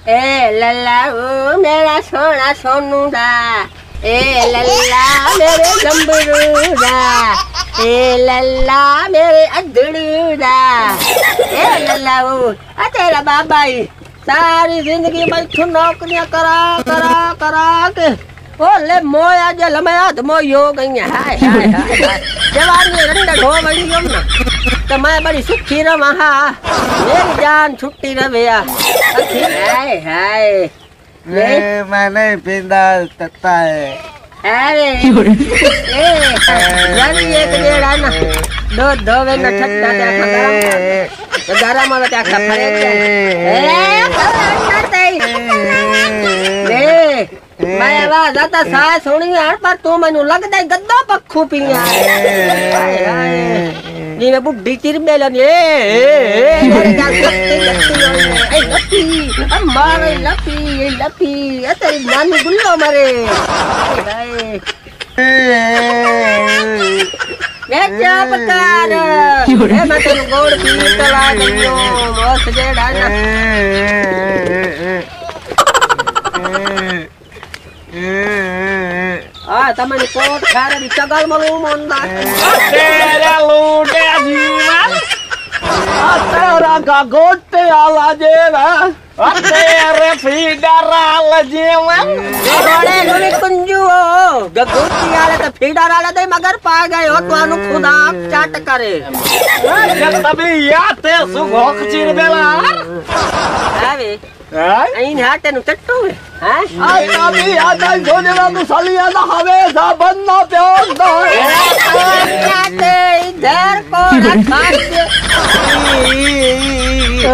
ए लल्ला ओ मेरा सोना सोनूड़ा, ए लल्ला मेरे गंबरूड़ा, ए लल्ला मेरे अधड़ूड़ा, ए लल्ला ओ तेरा बाबा ही सारी जिंदगी में नौकरियां करा के ओले मोया जल में आध मोयो गई। हाय हाय हाय जवानी रंडक हो गई ना तो मैं बड़ी सुखी रहा, मेरी जान छुट्टी रहे। हाय हाय मैं नहीं पींदा तत्ता है। अरे एक डेढ़ ना दो धोवे न ठट्टा गरम में क्या मैं आवाज आता सास सुनी यार पर तू मैनू लगदा गद्दा पक्खू पिया जिवें बुढ़ी चिरबे लगी मारे लपी तेरी नानी गुल्लो मरे कर मैं तेन गोड़ पी चला गई मस्त जेड़ा ना तमने कोट खारे दी चगल मालूम होंदा तेरे लूटे जीवन तेरा का गोटे आला जेवा तेरे फीडर आला जीवन घोड़े गुनी कुंजू गगोटी आले तो फीडर आले दे मगर पा गए हो तो अनु खुदा चाट करे जब तभी याते सुगोख चिर बेला आवे इन हाटे नु चट्टू है आ तभी आता जोजना नु सालिया ना हवे सा बनना प्यार दो याते इधर को रखा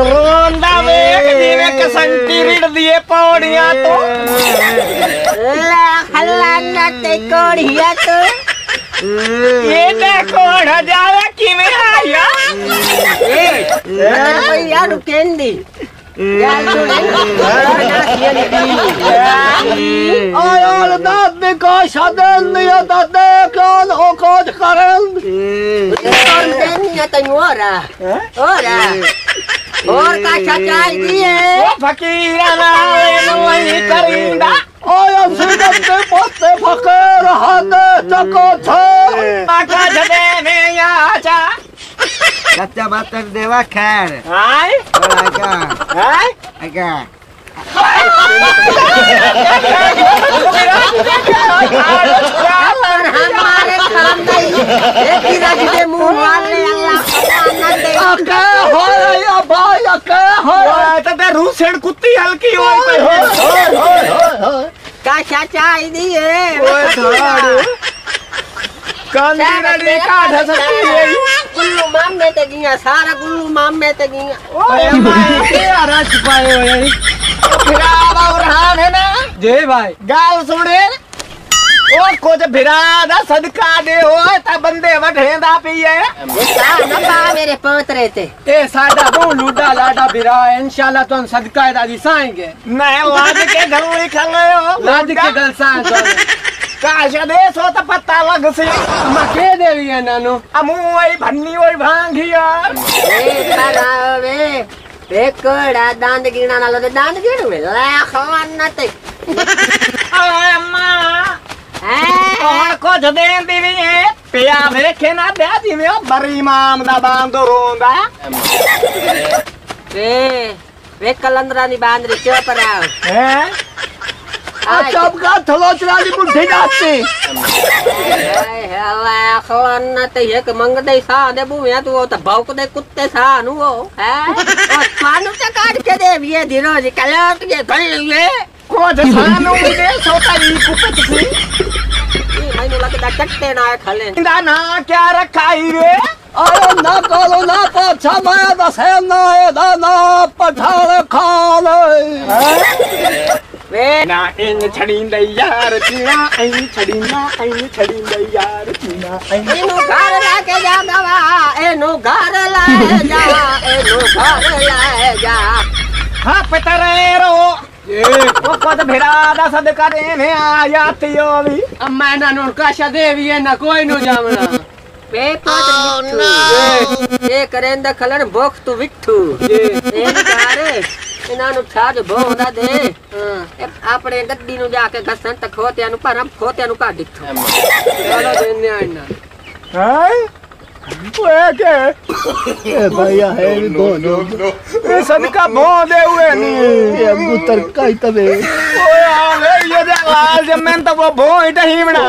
रोंदा वेख दिवे के संटी रिड़ दिए पौड़ियां तो ला हल्ला ना ते कोड़िया तो ये देखो न जावे किवें आया ए यार केंदी आयाल दाद का शादन या दादे कौन हो कोज करन कौन देनिया तन्यू और का सचाई दिए ओ फकीरा ना वही करिंदा आया सिदत के पोते फकीर हाथ चको छ आका जदे में आचा Gacca mater dewa kan. Hai. Hai. Aga. हमारे खानदान एक ही राजी दे मुंह वाले अल्लाह आका हो या भाई आका हो तो ते रूह सेड़ कुत्ती हल्की हो का चाचाई दिए ओए थाड़ू कांदी का ढसती है गुल्लू माम में ते गिया सारा गुल्लू माम में ते गिया ओए माय के रच पाए हो यानी फिरावा उरहान है ना जे भाई गाल सुने ओ कुछ फिरादा सदका दे हो ता बंदे वढेंदा पिए ता नबा मेरे पोतरे ते ए साडा बो लूडा लाडा फिरा इंशाल्लाह तुम सदका दा दिसाएंगे नहीं लाज के गल खले हो लाज के गल सा काशा दे सो तो पता लग से अम्मा के देवी है नानू अमू वही भन्नी वही भांगिया ए खरावे बेकोड़ा दांत गिना ना लो दांत गिन में ला खान ना ते ओए अम्मा कौन को जदे देवी है पिया देखे ना दादी में बरी माम दा बांधो रोंदा वे कलंदरा नी बांध रे क्यों पर आओ हैं सब का थलोचरा दी बुढ़ी जाते हवा खलन न ते एक मंग दे सा दे बुया तू तो भौक दे कुत्ते सा नु वो है और स्वानु ते काट के दे ये दिनो जी कलट के धल ये को सानु दे सोता ई कुपत सी मैंने लगता चट्टे ना खले ना क्या रखाई रे अरे ना कोलो ना पछा मैं दसे ना ए दाना पछाड़ खा ले वे ना इन छड़ींदा यार चीना इन छड़ींदा यार चीना इनु घर लाके जा दवा इनु घर लाए जा हां पतरे रो ये वो कद भेरादा सदका देने आया थियो भी अम्मा ना नो काशा देवी है ना कोई नो जामना पे पाट ये करेंदा खलन भोख तू विठू ये कार ਇਹਨਾਂ ਨੂੰ ਛਾਜ ਬੋਦਾ ਦੇ ਆਪਣੇ ਗੱਡੀ ਨੂੰ ਜਾ ਕੇ ਘਸਣ ਤੇ ਖੋਤਿਆਂ ਨੂੰ ਪਰਮ ਖੋਤਿਆਂ ਨੂੰ ਕੱਢ ਦਿੱਤੋ ਚਲੋ ਦੇਨੇ ਆ ਇਹਨਾਂ हाय ओए के ए भैया है भी बोलो ए सदका भो दे हुए नहीं ये अबूतर का ही तबे ओए आ ले ये दे लाल जमन तो वो भो इटा ही बना